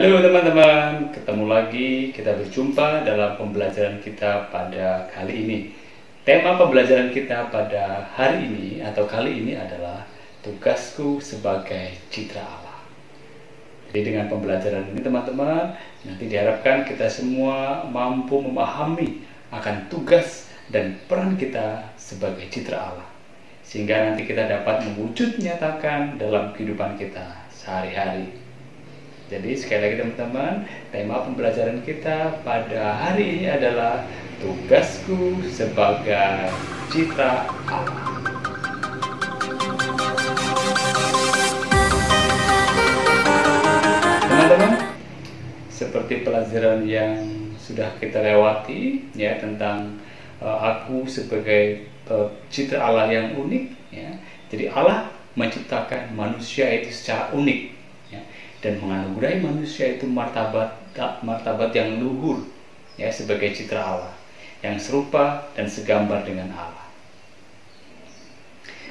Halo teman-teman, ketemu lagi, kita berjumpa dalam pembelajaran kita pada kali ini. Tema pembelajaran kita pada hari ini atau kali ini adalah tugasku sebagai citra Allah. Jadi dengan pembelajaran ini teman-teman, nanti diharapkan kita semua mampu memahami akan tugas dan peran kita sebagai citra Allah. Sehingga nanti kita dapat mewujud nyatakan dalam kehidupan kita sehari-hari. Jadi sekali lagi teman-teman, tema pembelajaran kita pada hari ini adalah tugasku sebagai citra Allah. Teman-teman, seperti pelajaran yang sudah kita lewati ya tentang aku sebagai citra Allah yang unik ya. Jadi Allah menciptakan manusia itu secara unik ya, dan menganugerahi manusia itu martabat yang luhur ya sebagai citra Allah yang serupa dan segambar dengan Allah.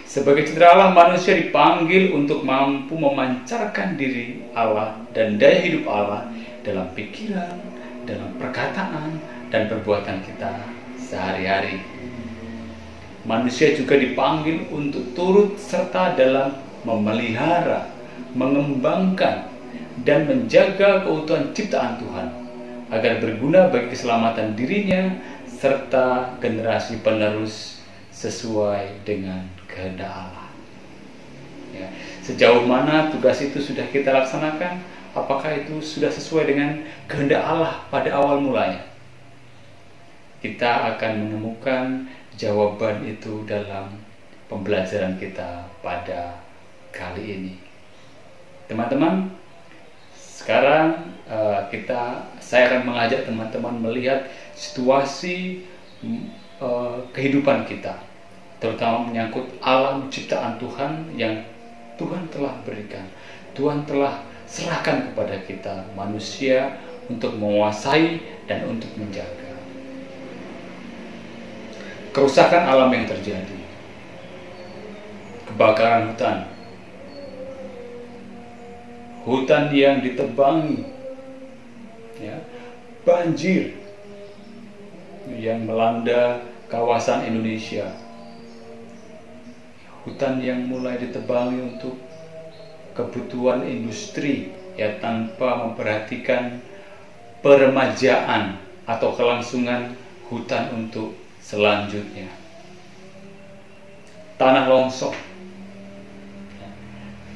Sebagai citra Allah, manusia dipanggil untuk mampu memancarkan diri Allah dan daya hidup Allah dalam pikiran, dalam perkataan dan perbuatan kita sehari-hari. Manusia juga dipanggil untuk turut serta dalam memelihara, mengembangkan dan menjaga keutuhan ciptaan Tuhan agar berguna bagi keselamatan dirinya serta generasi penerus sesuai dengan kehendak Allah. Ya, sejauh mana tugas itu sudah kita laksanakan? Apakah itu sudah sesuai dengan kehendak Allah pada awal mulanya? Kita akan menemukan jawaban itu dalam pembelajaran kita pada kali ini. Teman-teman, sekarang saya akan mengajak teman-teman melihat situasi kehidupan kita, terutama menyangkut alam ciptaan Tuhan yang Tuhan telah berikan. Tuhan telah serahkan kepada kita manusia untuk menguasai dan untuk menjaga. Kerusakan alam yang terjadi, kebakaran hutan yang ditebangi, ya, banjir yang melanda kawasan Indonesia, hutan yang mulai ditebangi untuk kebutuhan industri, ya, tanpa memperhatikan peremajaan atau kelangsungan hutan untuk selanjutnya. Tanah longsor,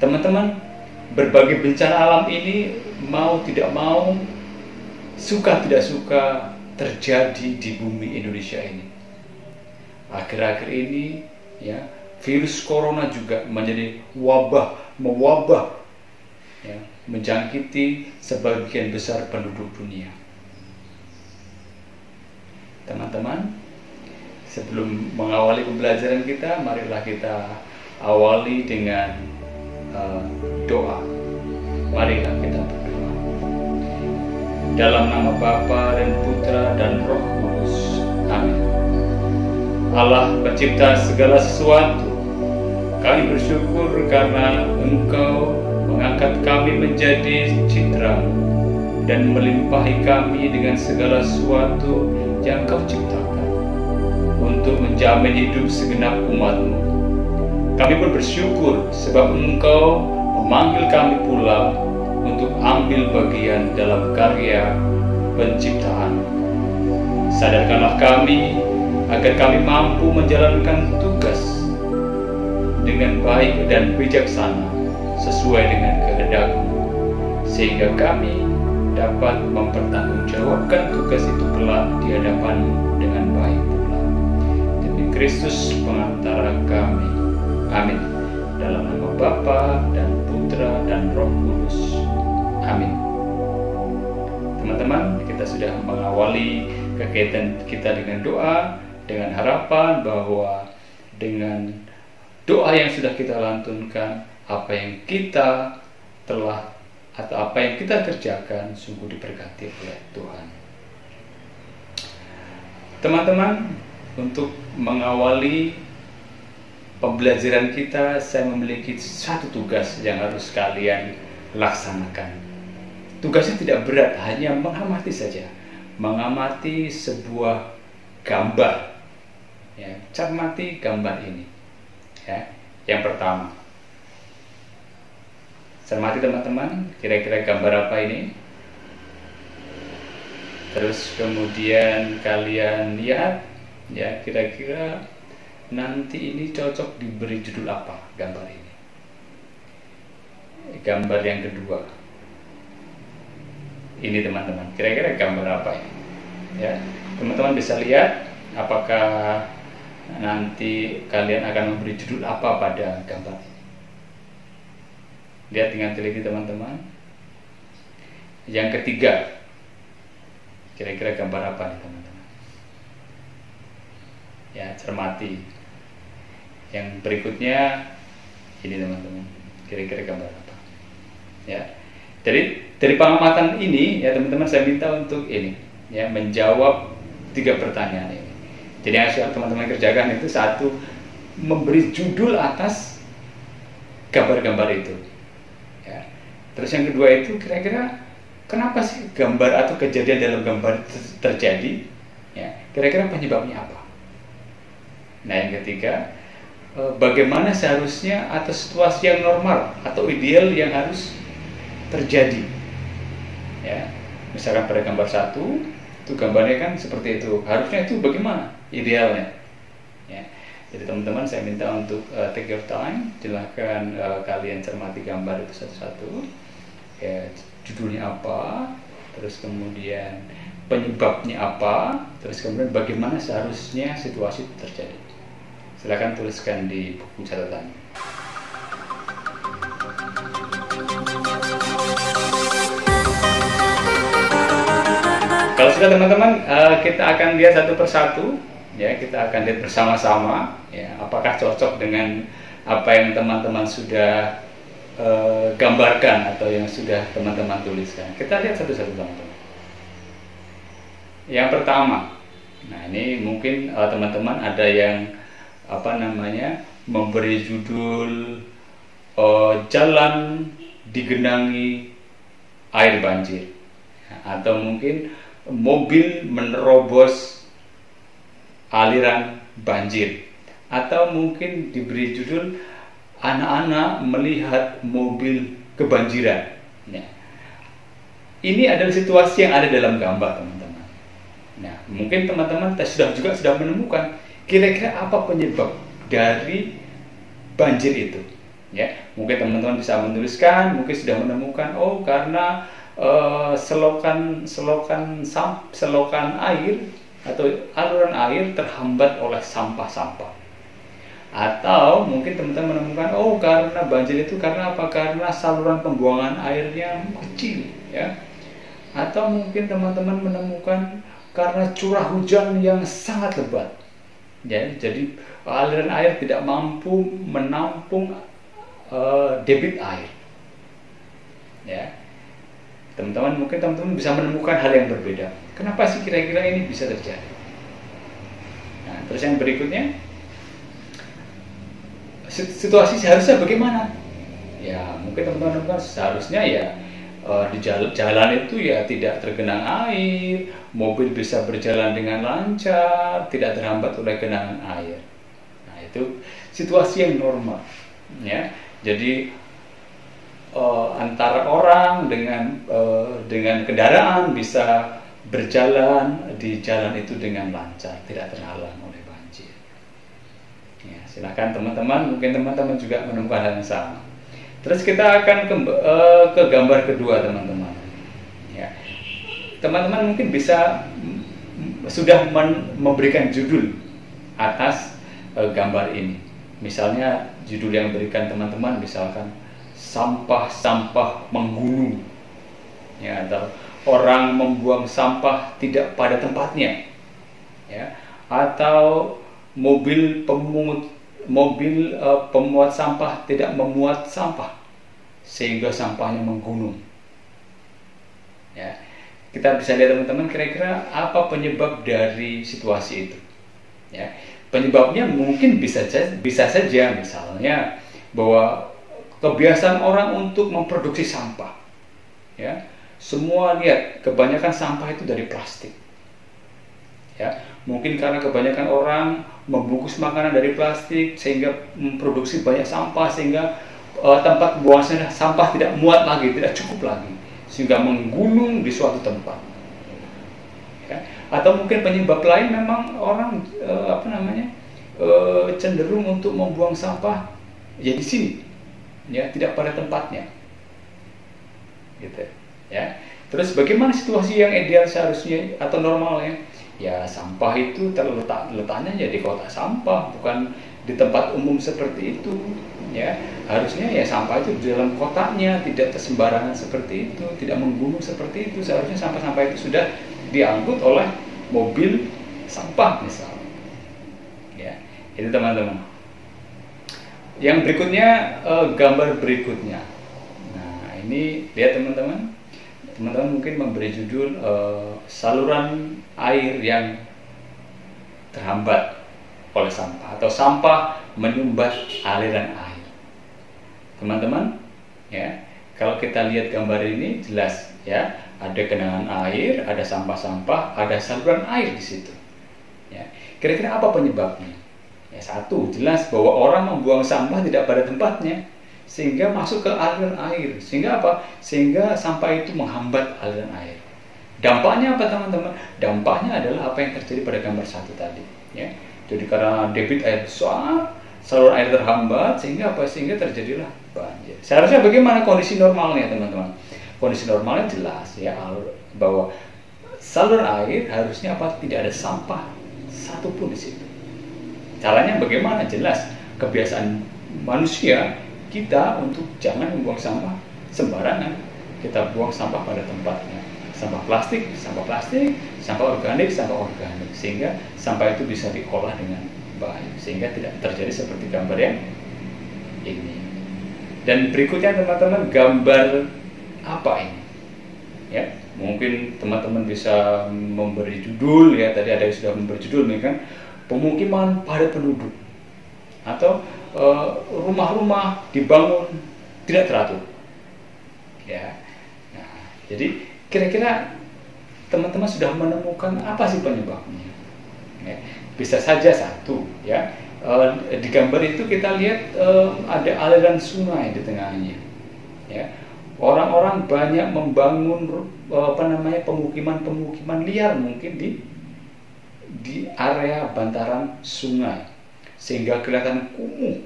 teman-teman, berbagai bencana alam ini mau tidak mau, suka tidak suka terjadi di bumi Indonesia ini. Akhir-akhir ini ya, virus corona juga menjadi mewabah ya, menjangkiti sebagian besar penduduk dunia. Teman-teman, sebelum mengawali pembelajaran kita, marilah kita awali dengan doa. Marilah kita berdoa. Dalam nama Bapa dan Putra dan Roh Kudus. Amin. Allah pencipta segala sesuatu, kami bersyukur karena Engkau mengangkat kami menjadi citra-Mu dan melimpahi kami dengan segala sesuatu yang Kau ciptakan untuk menjamin hidup segenap umat-Mu. Kami pun bersyukur sebab Engkau memanggil kami pula untuk ambil bagian dalam karya penciptaan. Sadarkanlah kami agar kami mampu menjalankan tugas dengan baik dan bijaksana sesuai dengan kehendak-Mu, sehingga kami dapat mempertanggungjawabkan tugas itu kelak di hadapan-Mu dengan baik pula. Demi Kristus pengantara kami. Amin. Dalam nama Bapa dan Putra dan Roh Kudus. Amin. Teman-teman, kita sudah mengawali kegiatan kita dengan doa, dengan harapan bahwa dengan doa yang sudah kita lantunkan, apa yang kita telah atau apa yang kita kerjakan sungguh diberkati oleh Tuhan. Teman-teman, untuk mengawali pembelajaran kita, saya memiliki satu tugas yang harus kalian laksanakan. tugasnya tidak berat, hanya mengamati saja, mengamati sebuah gambar. Ya, cermati gambar ini. Ya, yang pertama, cermati teman-teman, kira-kira gambar apa ini? Terus kemudian kalian lihat, ya, kira-kira nanti ini cocok diberi judul apa gambar ini. Gambar yang kedua, ini teman-teman, kira-kira gambar apa ini? Ya, teman-teman bisa lihat apakah nanti kalian akan memberi judul apa pada gambar ini. Lihat dengan teliti teman-teman. Yang ketiga, kira-kira gambar apa nih teman-teman? Ya, cermati. Yang berikutnya ini teman-teman, kira-kira gambar apa? Ya, dari pengamatan ini ya teman-teman, saya minta untuk ini ya, menjawab 3 pertanyaan ini. Jadi yang harus teman-teman kerjakan itu, satu, memberi judul atas gambar-gambar itu. Ya. Terus yang kedua itu, kira-kira kenapa sih gambar atau kejadian dalam gambar terjadi? Ya, kira-kira penyebabnya apa? Nah, yang ketiga, bagaimana seharusnya atau situasi yang normal atau ideal yang harus terjadi. Ya, misalkan pada gambar 1, itu gambarnya kan seperti itu, harusnya itu bagaimana idealnya. Ya, jadi teman-teman, saya minta untuk take your time, silahkan kalian cermati gambar itu satu-satu. Ya, judulnya apa, terus kemudian penyebabnya apa, terus kemudian bagaimana seharusnya situasi itu terjadi. Silakan tuliskan di buku catatan. Kalau sudah teman-teman, kita akan lihat satu persatu, ya, kita akan lihat bersama-sama, ya, apakah cocok dengan apa yang teman-teman sudah gambarkan atau yang sudah teman-teman tuliskan. Kita lihat satu-satu teman-teman. Yang pertama, nah ini mungkin teman-teman ada yang memberi judul jalan digenangi air banjir, atau mungkin mobil menerobos aliran banjir, atau mungkin diberi judul anak-anak melihat mobil kebanjiran. Ya. Ini adalah situasi yang ada dalam gambar teman-teman. Nah, mungkin teman-teman sudah menemukan kira-kira apa penyebab dari banjir itu. Ya, mungkin teman-teman bisa menuliskan, mungkin sudah menemukan, oh karena selokan air atau aluran air terhambat oleh sampah-sampah. Atau mungkin teman-teman menemukan, oh karena banjir itu karena apa? Karena saluran pembuangan airnya kecil, ya. Atau mungkin teman-teman menemukan karena curah hujan yang sangat lebat. Ya, jadi aliran air tidak mampu menampung debit air. Ya, teman-teman mungkin teman-teman bisa menemukan hal yang berbeda. Kenapa sih kira-kira ini bisa terjadi? Nah, terus yang berikutnya, situasi seharusnya bagaimana? Ya, mungkin teman-teman menemukan seharusnya ya di jalan itu ya tidak tergenang air, mobil bisa berjalan dengan lancar, tidak terhambat oleh genangan air. Nah, itu situasi yang normal, ya. Jadi antara orang dengan kendaraan bisa berjalan di jalan itu dengan lancar, tidak terhalang oleh banjir. Ya, silakan teman-teman, mungkin teman-teman juga menemukan hal yang sama. Terus kita akan ke gambar kedua teman-teman. Ya, teman-teman mungkin bisa sudah memberikan judul atas gambar ini. Misalnya judul yang diberikan teman-teman misalkan sampah-sampah menggunung, ya, atau orang membuang sampah tidak pada tempatnya, ya, atau mobil pemuat sampah tidak memuat sampah sehingga sampahnya menggunung. Ya, kita bisa lihat teman-teman kira-kira apa penyebab dari situasi itu. Ya, penyebabnya mungkin bisa saja misalnya bahwa kebiasaan orang untuk memproduksi sampah, ya, semua lihat, kebanyakan sampah itu dari plastik. Ya, mungkin karena kebanyakan orang membungkus makanan dari plastik sehingga memproduksi banyak sampah, sehingga tempat buang sampah tidak muat lagi, tidak cukup lagi, sehingga menggunung di suatu tempat. Ya. Atau mungkin penyebab lain memang orang cenderung untuk membuang sampah ya di sini, ya, tidak pada tempatnya, gitu. Ya. Terus bagaimana situasi yang ideal seharusnya atau normalnya? Ya, sampah itu letaknya ya di kotak sampah, bukan di tempat umum seperti itu. Ya, harusnya ya sampah itu di dalam kotaknya, tidak sembarangan seperti itu, tidak menggunung seperti itu. Seharusnya sampah-sampah itu sudah diangkut oleh mobil sampah misalnya. Ya, itu teman-teman. Yang berikutnya, gambar berikutnya. Nah, ini lihat teman-teman. Teman-teman mungkin memberi judul saluran air yang terhambat oleh sampah, atau sampah menyumbat aliran air. Teman-teman, ya, kalau kita lihat gambar ini jelas, ya, ada genangan air, ada sampah-sampah, ada saluran air di situ. Ya, kira-kira apa penyebabnya? Ya, satu, jelas bahwa orang membuang sampah tidak pada tempatnya, sehingga masuk ke aliran air. Sehingga apa? Sehingga sampah itu menghambat aliran air. Dampaknya apa teman-teman? Dampaknya adalah apa yang terjadi pada gambar satu tadi. Ya. Jadi karena debit air besar, saluran air terhambat, sehingga apa? Sehingga terjadilah banjir. Seharusnya bagaimana kondisi normalnya teman-teman? Kondisi normalnya jelas, ya, bahwa saluran air harusnya apa? Tidak ada sampah satupun di situ. Caranya bagaimana? Jelas, kebiasaan manusia kita untuk jangan membuang sampah sembarangan. Kita buang sampah pada tempatnya. Sampah plastik, sampah organik, sehingga sampah itu bisa diolah dengan baik, sehingga tidak terjadi seperti gambar yang ini. Dan berikutnya teman-teman, gambar apa ini? Ya, mungkin teman-teman bisa memberi judul, ya, tadi ada yang sudah memberi judul nih kan, pemukiman padat penduduk, atau rumah-rumah dibangun tidak teratur. Ya. Nah, jadi kira-kira teman-teman sudah menemukan apa sih penyebabnya? Ya, bisa saja satu, ya, di gambar itu kita lihat ada aliran sungai di tengahnya. Ya. Orang-orang banyak membangun pemukiman liar mungkin di area bantaran sungai, sehingga kelihatan kumuh,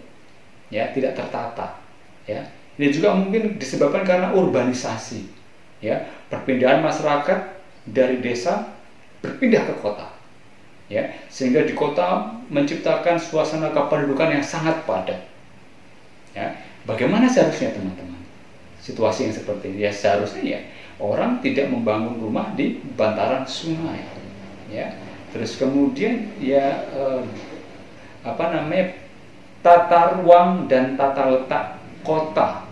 ya, tidak tertata. Ya, ini juga mungkin disebabkan karena urbanisasi, ya, perpindahan masyarakat dari desa berpindah ke kota, ya, sehingga di kota menciptakan suasana kependudukan yang sangat padat. Ya, bagaimana seharusnya teman-teman situasi yang seperti ini? Ya, seharusnya ya orang tidak membangun rumah di bantaran sungai, ya. Terus kemudian ya tata ruang dan tata letak kota,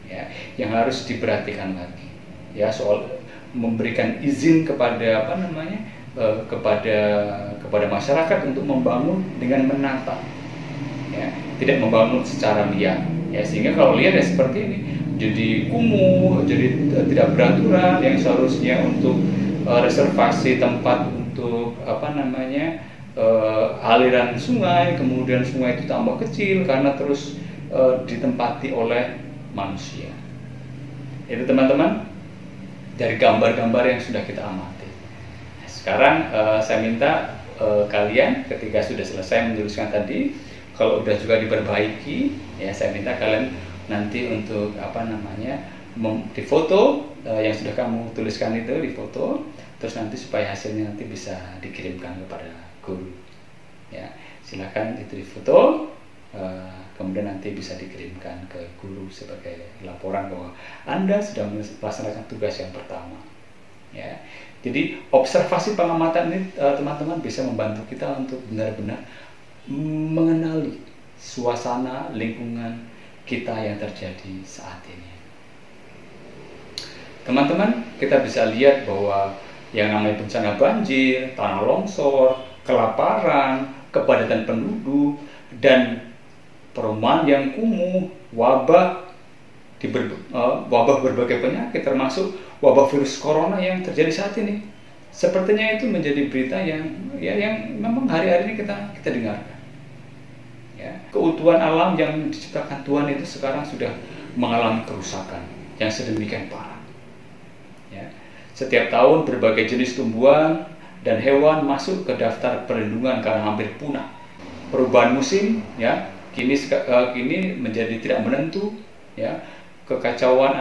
ya, yang harus diperhatikan lagi, ya, soal memberikan izin kepada kepada masyarakat untuk membangun dengan menata, ya, tidak membangun secara liar, ya, sehingga kalau liar ya seperti ini, jadi kumuh, jadi tidak beraturan, yang seharusnya untuk reservasi tempat untuk aliran sungai, kemudian sungai itu tambah kecil karena terus ditempati oleh manusia. Itu teman-teman dari gambar-gambar yang sudah kita amati. Sekarang saya minta kalian ketika sudah selesai menuliskan tadi, kalau sudah juga diperbaiki, ya, saya minta kalian nanti untuk difoto yang sudah kamu tuliskan itu, difoto, terus nanti supaya hasilnya nanti bisa dikirimkan kepada guru. Ya, silakan itu difoto, kemudian nanti bisa dikirimkan ke guru sebagai laporan bahwa Anda sudah melaksanakan tugas yang pertama. Ya, jadi observasi pengamatan ini teman-teman bisa membantu kita untuk benar-benar mengenali suasana lingkungan kita yang terjadi saat ini. Teman-teman, kita bisa lihat bahwa yang namanya bencana banjir, tanah longsor, kelaparan, kepadatan penduduk, dan perumahan yang kumuh, wabah wabah berbagai penyakit, termasuk wabah virus corona yang terjadi saat ini. Sepertinya itu menjadi berita yang memang hari-hari ini kita dengarkan. Ya, keutuhan alam yang diciptakan Tuhan itu sekarang sudah mengalami kerusakan yang sedemikian parah. Ya, setiap tahun berbagai jenis tumbuhan dan hewan masuk ke daftar perlindungan karena hampir punah. Perubahan musim, ya, kini menjadi tidak menentu. Ya, kekacauan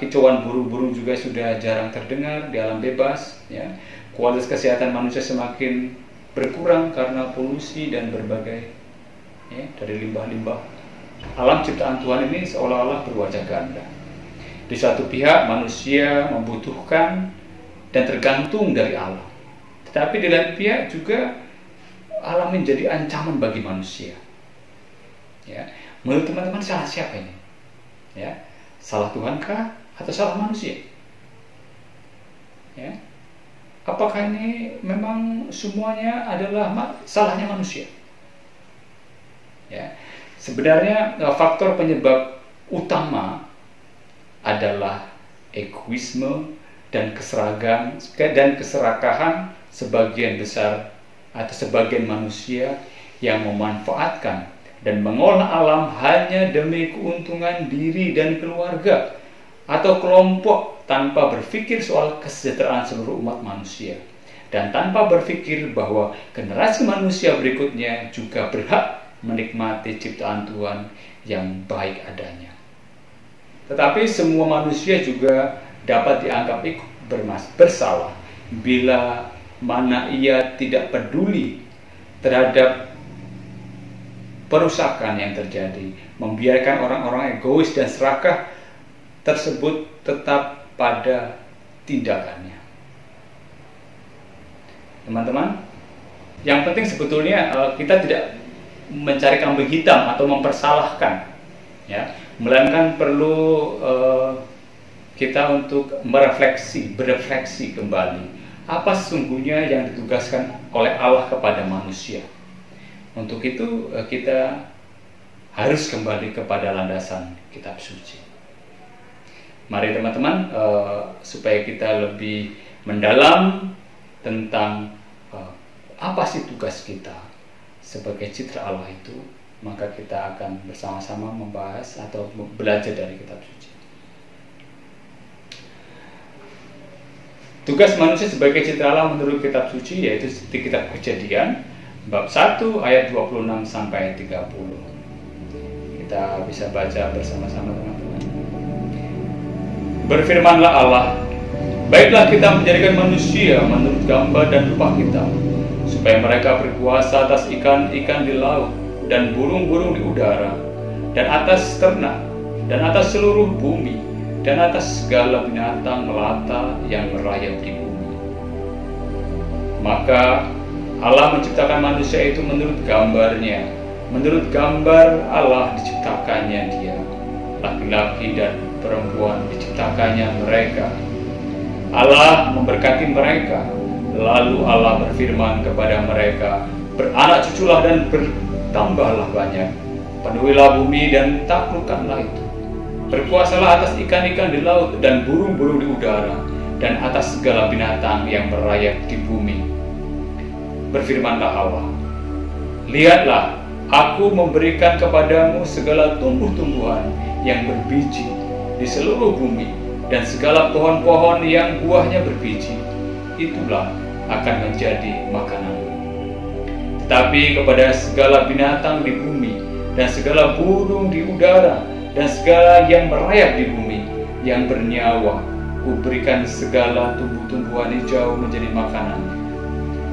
kicauan burung-burung juga sudah jarang terdengar di alam bebas. Ya, kualitas kesehatan manusia semakin berkurang karena polusi dan berbagai dari limbah-limbah. Alam ciptaan Tuhan ini seolah-olah berwajah ganda. Di satu pihak manusia membutuhkan dan tergantung dari alam, tetapi di lain pihak juga alam menjadi ancaman bagi manusia. Ya, menurut teman-teman salah siapa ini? Ya, salah Tuhankah atau salah manusia? Ya, apakah ini memang semuanya adalah salahnya manusia? Ya, sebenarnya faktor penyebab utama adalah egoisme dan keserakahan sebagian besar atau sebagian manusia yang memanfaatkan dan mengolah alam hanya demi keuntungan diri dan keluarga atau kelompok, tanpa berpikir soal kesejahteraan seluruh umat manusia dan tanpa berpikir bahwa generasi manusia berikutnya juga berhak menikmati ciptaan Tuhan yang baik adanya. Tetapi semua manusia juga dapat dianggap bersalah bila mana ia tidak peduli terhadap perusakan yang terjadi, membiarkan orang-orang egois dan serakah tersebut tetap pada tindakannya. Teman-teman, yang penting sebetulnya kita tidak mencari kambing hitam atau mempersalahkan, ya, melainkan perlu kita untuk berefleksi kembali apa sesungguhnya yang ditugaskan oleh Allah kepada manusia. Untuk itu kita harus kembali kepada landasan kitab suci. Mari teman-teman, supaya kita lebih mendalam tentang apa sih tugas kita sebagai citra Allah itu, maka kita akan bersama-sama membahas atau belajar dari kitab suci. Tugas manusia sebagai citra Allah menurut kitab suci yaitu di kitab Kejadian bab 1 ayat 26 sampai 30. Kita bisa baca bersama-sama teman-teman. Berfirmanlah Allah, baiklah kita menjadikan manusia menurut gambar dan rupa kita, supaya mereka berkuasa atas ikan-ikan di laut dan burung-burung di udara, dan atas ternak, dan atas seluruh bumi, dan atas segala binatang melata yang merayap di bumi. Maka Allah menciptakan manusia itu menurut gambarnya. Menurut gambar Allah diciptakannya dia, laki-laki dan perempuan diciptakannya mereka. Allah memberkati mereka. Lalu Allah berfirman kepada mereka, beranak cuculah dan bertambahlah banyak, penuhilah bumi dan taklukkanlah itu. Berkuasalah atas ikan-ikan di laut dan burung-burung di udara, dan atas segala binatang yang merayap di bumi. Berfirmanlah Allah, lihatlah, aku memberikan kepadamu segala tumbuh-tumbuhan yang berbiji di seluruh bumi, dan segala pohon-pohon yang buahnya berbiji, itulah akan menjadi makanan. Tetapi kepada segala binatang di bumi dan segala burung di udara dan segala yang merayap di bumi yang bernyawa, kuberikan segala tumbuh-tumbuhan hijau menjadi makanan.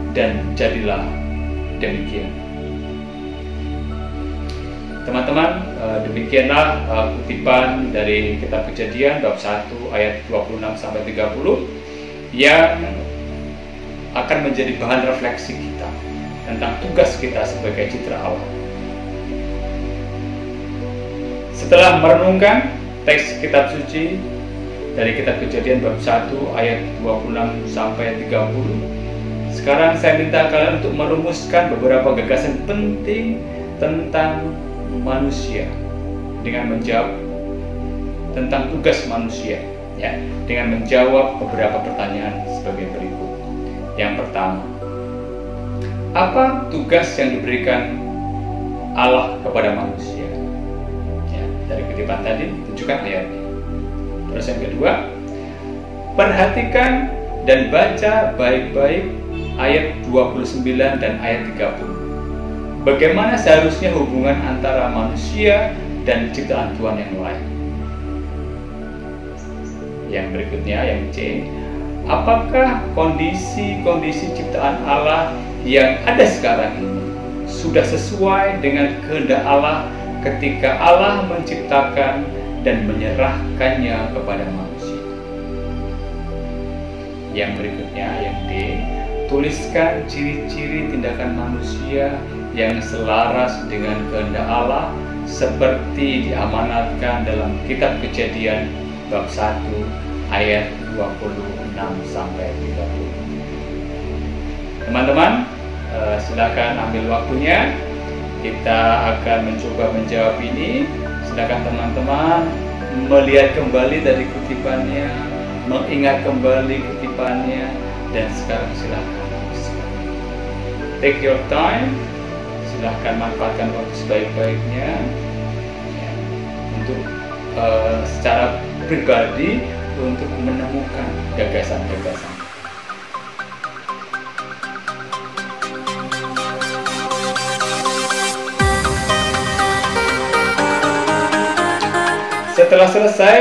Dan jadilah demikian. Teman-teman, demikianlah kutipan dari kitab Kejadian bab 1 ayat 26 sampai 30 yang akan menjadi bahan refleksi kita tentang tugas kita sebagai citra Allah. Setelah merenungkan teks kitab suci dari kitab Kejadian bab 1 ayat 26 sampai 30, sekarang saya minta kalian untuk merumuskan beberapa gagasan penting tentang manusia dengan menjawab tentang tugas manusia, ya, dengan menjawab beberapa pertanyaan sebagai berikut. Yang pertama, apa tugas yang diberikan Allah kepada manusia? Ya, dari kutipan tadi, tunjukkan ayatnya. Terus yang kedua, perhatikan dan baca baik-baik ayat 29 dan ayat 30. Bagaimana seharusnya hubungan antara manusia dan ciptaan Tuhan yang lain? Yang berikutnya, yang C, apakah kondisi-kondisi ciptaan Allah yang ada sekarang ini sudah sesuai dengan kehendak Allah ketika Allah menciptakan dan menyerahkannya kepada manusia? Yang berikutnya, yang D, tuliskan ciri-ciri tindakan manusia yang selaras dengan kehendak Allah seperti diamanatkan dalam kitab Kejadian bab 1 ayat 26 sampai 30. Teman-teman, silakan ambil waktunya. Kita akan mencoba menjawab ini. Silakan teman-teman melihat kembali dari kutipannya, mengingat kembali kutipannya, dan sekarang silakan take your time. Silahkan manfaatkan waktu sebaik-baiknya, ya, untuk secara pribadi untuk menemukan gagasan-gagasan. Setelah selesai,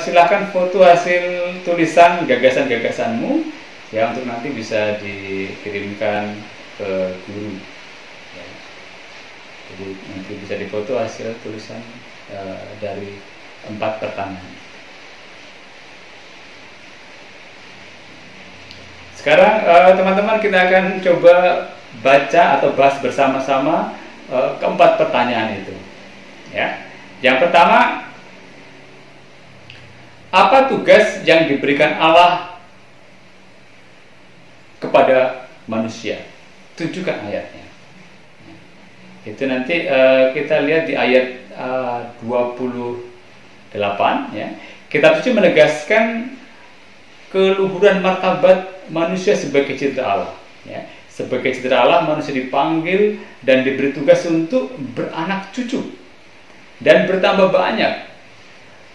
silahkan foto hasil tulisan gagasan-gagasanmu, ya, untuk nanti bisa dikirimkan ke guru. Jadi nanti bisa difoto hasil tulisan dari 4 pertanyaan. Sekarang teman-teman, kita akan coba baca atau bahas bersama-sama keempat pertanyaan itu. Ya, yang pertama, apa tugas yang diberikan Allah kepada manusia? Tunjukkan ayatnya. Itu nanti kita lihat di ayat 28, ya. Kitab suci menegaskan keluhuran martabat manusia sebagai citra Allah, ya. Sebagai citra Allah, manusia dipanggil dan diberi tugas untuk beranak cucu dan bertambah banyak,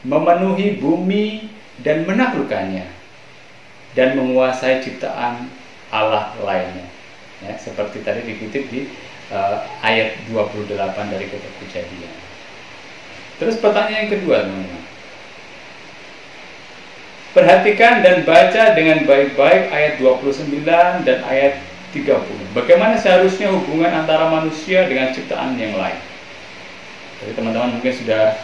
memenuhi bumi dan menaklukkannya, dan menguasai ciptaan Allah lainnya, ya, seperti tadi dikutip di ayat 28 dari kitab Kejadian. Terus pertanyaan yang kedua, teman-teman. Perhatikan dan baca dengan baik-baik ayat 29 dan ayat 30. Bagaimana seharusnya hubungan antara manusia dengan ciptaan yang lain? Jadi teman-teman mungkin sudah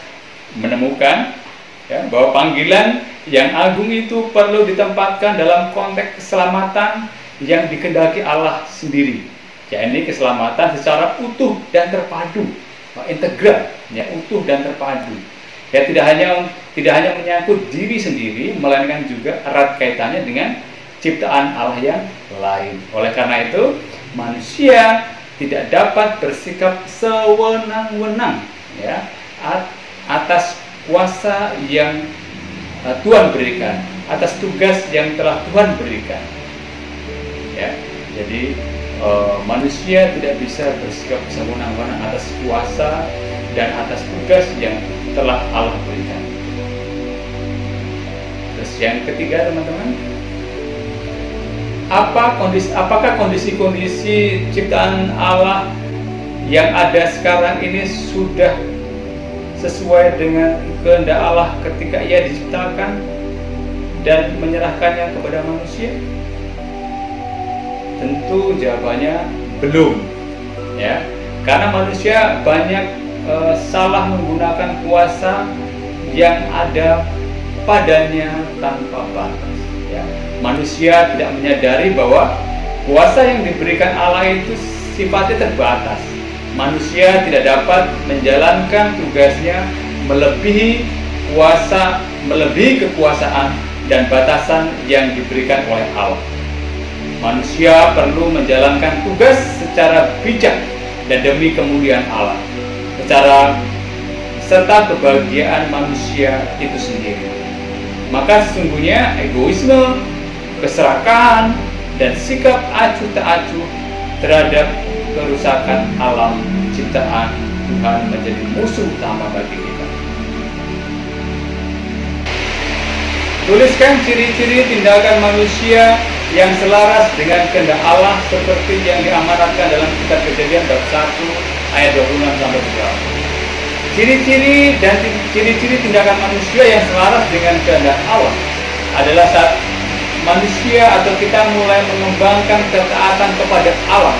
menemukan, ya, bahwa panggilan yang agung itu perlu ditempatkan dalam konteks keselamatan yang dikehendaki Allah sendiri. Ya, ini keselamatan secara utuh dan terpadu, integral, ya, utuh dan terpadu. Ya, tidak hanya menyangkut diri sendiri, melainkan juga erat kaitannya dengan ciptaan Allah yang lain. Oleh karena itu, manusia tidak dapat bersikap sewenang-wenang, ya, atas kuasa yang Tuhan berikan, atas tugas yang telah Tuhan berikan. Ya, jadi manusia tidak bisa bersikap sewenang-wenang atas kuasa dan atas tugas yang telah Allah berikan. Terus yang ketiga, teman-teman, apakah kondisi-kondisi ciptaan Allah yang ada sekarang ini sudah sesuai dengan kehendak Allah ketika Ia diciptakan dan menyerahkannya kepada manusia? Tentu jawabannya belum, ya, karena manusia banyak salah menggunakan kuasa yang ada padanya tanpa batas, ya. Manusia tidak menyadari bahwa kuasa yang diberikan Allah itu sifatnya terbatas. Manusia tidak dapat menjalankan tugasnya melebihi kekuasaan dan batasan yang diberikan oleh Allah. Manusia perlu menjalankan tugas secara bijak dan demi kemuliaan Allah. serta kebahagiaan manusia itu sendiri. Maka sesungguhnya egoisme, keserakahan, dan sikap acuh tak acuh terhadap kerusakan alam ciptaan Tuhan menjadi musuh utama bagi kita. Tuliskan ciri-ciri tindakan manusia yang selaras dengan kehendak Allah seperti yang diamanatkan dalam kitab Kejadian bab 1 ayat 26 sampai 30. Ciri-ciri dan ciri-ciri tindakan manusia yang selaras dengan kehendak Allah adalah saat manusia atau kita mulai mengembangkan ketaatan kepada Allah,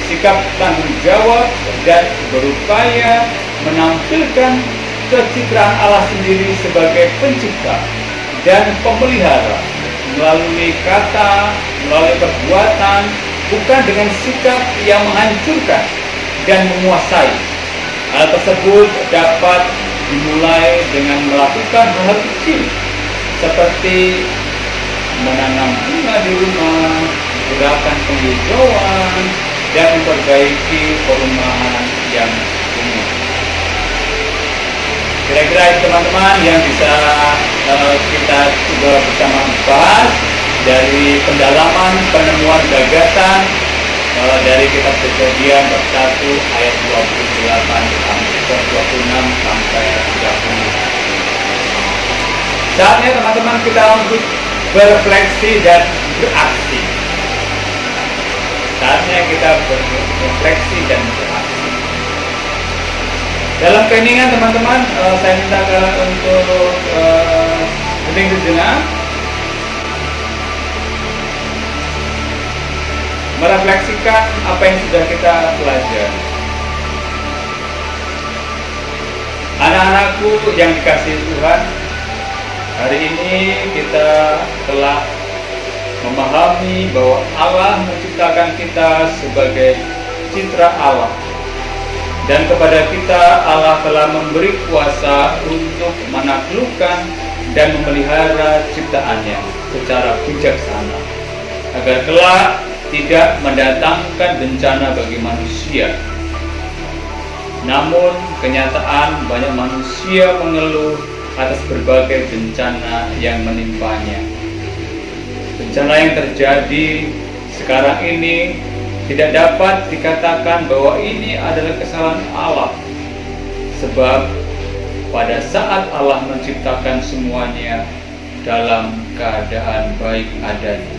sikap tanggung jawab, dan berupaya menampilkan kecitraan Allah sendiri sebagai pencipta dan pemelihara melalui kata, melalui perbuatan, bukan dengan sikap yang menghancurkan dan menguasai. Hal tersebut dapat dimulai dengan melakukan hal kecil seperti menanam bunga di rumah, gerakan penghijauan, dan memperbaiki perumahan yang kumuh. Kira-kira itu teman-teman yang bisa kita coba bersama bahas dari pendalaman penemuan gagasan dari kitab Kejadian bab 1 ayat 28 sampai 26 sampai 30. Saatnya teman-teman kita untuk berefleksi dan beraksi. Saatnya kita berefleksi dan beraksi. Dalam keheningan teman-teman, saya minta untuk hening sejenak, merefleksikan apa yang sudah kita pelajari. Anak-anakku yang dikasihi Tuhan, hari ini kita telah memahami bahwa Allah menciptakan kita sebagai citra Allah, dan kepada kita Allah telah memberi kuasa untuk menaklukkan dan memelihara ciptaannya secara bijaksana, agar kelak tidak mendatangkan bencana bagi manusia. Namun kenyataan banyak manusia mengeluh atas berbagai bencana yang menimpanya. Bencana yang terjadi sekarang ini tidak dapat dikatakan bahwa ini adalah kesalahan Allah, sebab pada saat Allah menciptakan semuanya dalam keadaan baik adanya,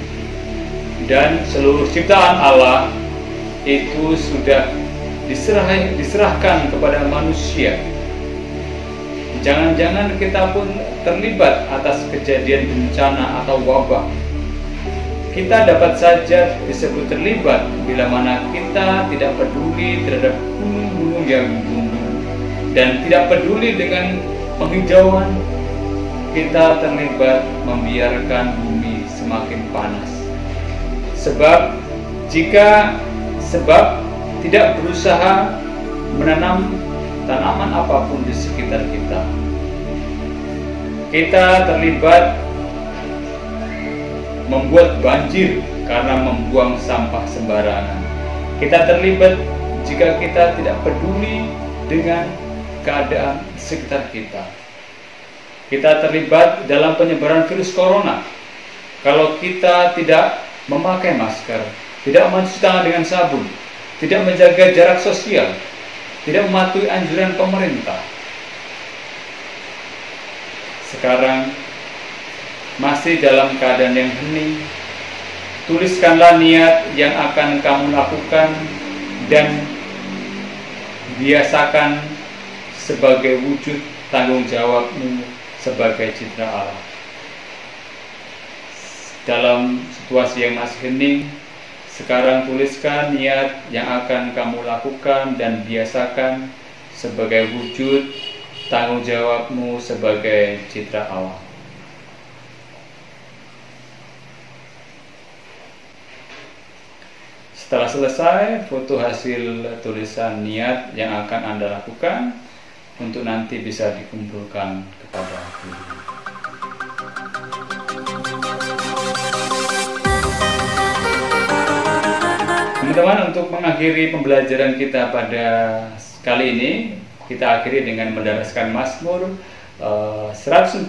dan seluruh ciptaan Allah itu sudah diserahkan kepada manusia. Jangan-jangan kita pun terlibat atas kejadian bencana atau wabah. Kita dapat saja disebut terlibat bila mana kita tidak peduli terhadap gunung-gunung yang tumbuh dan tidak peduli dengan penghijauan. Kita terlibat membiarkan bumi semakin panas. Sebab tidak berusaha menanam tanaman apapun di sekitar kita. Kita terlibat membuat banjir karena membuang sampah sembarangan. Kita terlibat jika kita tidak peduli dengan keadaan sekitar kita. Kita terlibat dalam penyebaran virus corona kalau kita tidak memakai masker, tidak mencuci tangan dengan sabun, tidak menjaga jarak sosial, tidak mematuhi anjuran pemerintah. Sekarang masih dalam keadaan yang hening, tuliskanlah niat yang akan kamu lakukan dan biasakan sebagai wujud tanggung jawabmu sebagai citra Allah. Dalam situasi yang masih hening, sekarang tuliskan niat yang akan kamu lakukan dan biasakan sebagai wujud tanggung jawabmu sebagai citra Allah. Setelah selesai, foto hasil tulisan niat yang akan Anda lakukan untuk nanti bisa dikumpulkan kepada guru. Teman-teman, untuk mengakhiri pembelajaran kita pada kali ini, kita akhiri dengan mendaraskan Mazmur 104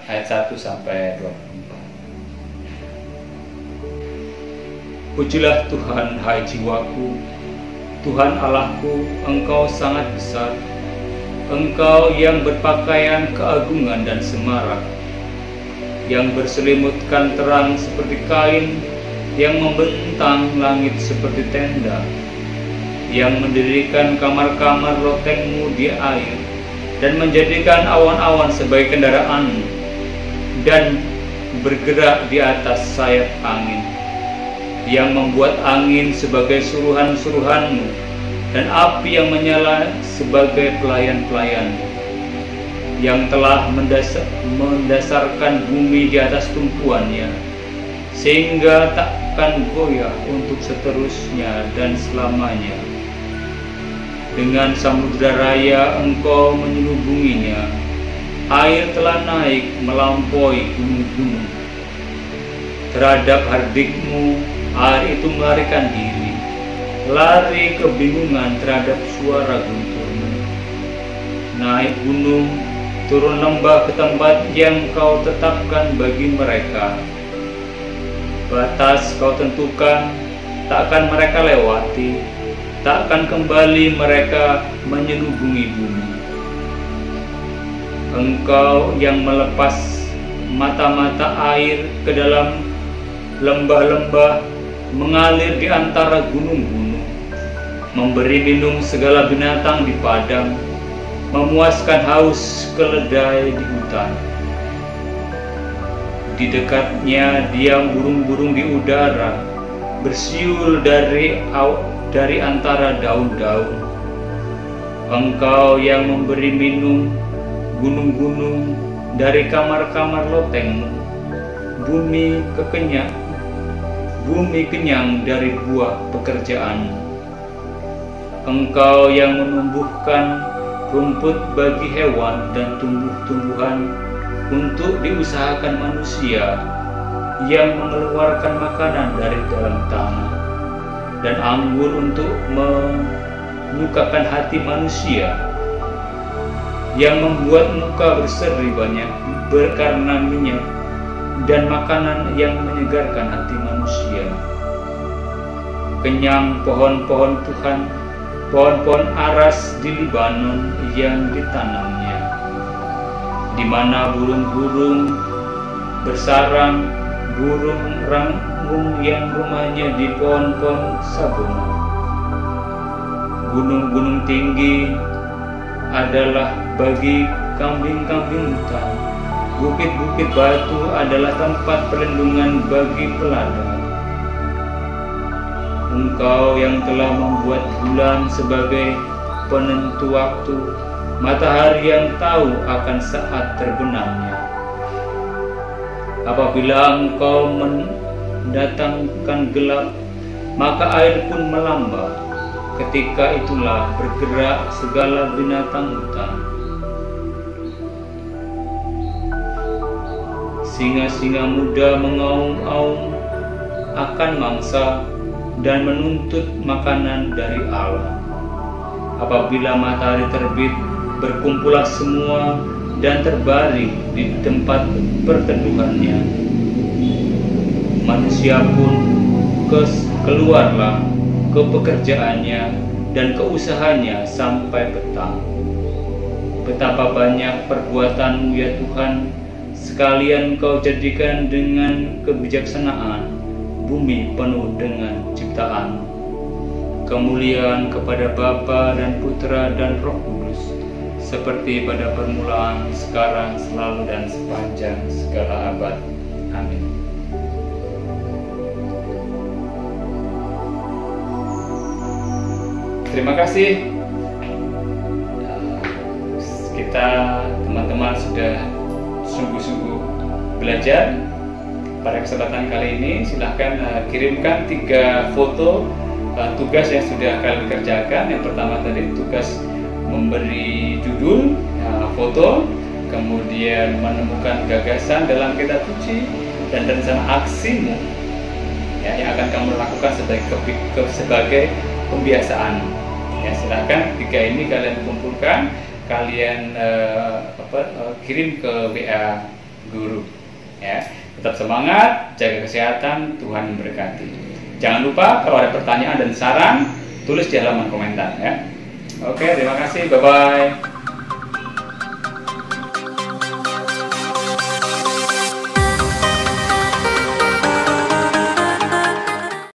ayat 1 sampai 24. Pujilah Tuhan, hai jiwaku, Tuhan Allahku, Engkau sangat besar. Engkau yang berpakaian keagungan dan semarak, yang berselimutkan terang seperti kain, yang membentang langit seperti tenda, yang mendirikan kamar-kamar lotengmu di air, dan menjadikan awan-awan sebagai kendaraanmu, dan bergerak di atas sayap angin, yang membuat angin sebagai suruhan-suruhanmu, dan api yang menyala sebagai pelayan-pelayanmu, yang telah mendasarkan bumi di atas tumpuannya, sehingga takkan goyah untuk seterusnya dan selamanya. Dengan samudera raya Engkau menyelubunginya, air telah naik melampaui gunung-gunung. Terhadap hardikmu, air itu melarikan diri, lari kebingungan terhadap suara gunturmu. Naik gunung, turun lembah ke tempat yang Kau tetapkan bagi mereka. Batas Kau tentukan, takkan mereka lewati, takkan kembali mereka menyelubungi bumi. Engkau yang melepas mata-mata air ke dalam lembah-lembah, mengalir di antara gunung-gunung, memberi minum segala binatang di padang, memuaskan haus keledai di hutan. Di dekatnya diam burung-burung di udara, bersiul dari antara daun-daun. Engkau yang memberi minum gunung-gunung dari kamar-kamar lotengmu, bumi kenyang dari buah pekerjaanmu. Engkau yang menumbuhkan rumput bagi hewan dan tumbuh-tumbuhan untuk diusahakan manusia, yang mengeluarkan makanan dari dalam tanah, dan anggur untuk menyukakan hati manusia, yang membuat muka berseri banyak berkarena minyak, dan makanan yang menyegarkan hati manusia. Kenyang pohon-pohon Tuhan, pohon-pohon aras di Libanon yang ditanamnya, di mana burung-burung bersarang, burung rangung yang rumahnya di pohon-pohon sabuna. Gunung-gunung tinggi adalah bagi kambing-kambing hutan, bukit-bukit batu adalah tempat perlindungan bagi peladang. Engkau yang telah membuat bulan sebagai penentu waktu, matahari yang tahu akan saat terbenamnya. Apabila Engkau mendatangkan gelap, maka air pun melambat. Ketika itulah bergerak segala binatang hutan. Singa-singa muda mengaum-aum akan mangsa dan menuntut makanan dari Allah. Apabila matahari terbit, berkumpullah semua dan terbaring di tempat perteduhannya. Manusia pun keluarlah ke pekerjaannya dan ke usahanya sampai petang. Betapa banyak perbuatanmu ya Tuhan, sekalian Kau jadikan dengan kebijaksanaan, bumi penuh dengan ciptaan. Kemuliaan kepada Bapa dan Putra dan Roh Kudus, seperti pada permulaan, sekarang, selalu, dan sepanjang segala abad. Amin. Terima kasih. Kita teman-teman sudah sungguh-sungguh belajar. Pada kesempatan kali ini silahkan kirimkan 3 foto tugas yang sudah kalian kerjakan. Yang pertama tadi tugas memberi judul foto, kemudian menemukan gagasan dalam kitab suci, dan rencana aksimu yang akan kamu lakukan sebagai pembiasaan. Ya, silakan ketika ini kalian kumpulkan, kalian kirim ke WA guru. Ya, tetap semangat, jaga kesehatan, Tuhan memberkati. Jangan lupa kalau ada pertanyaan dan saran, tulis di halaman komentar ya. Oke, terima kasih, bye bye.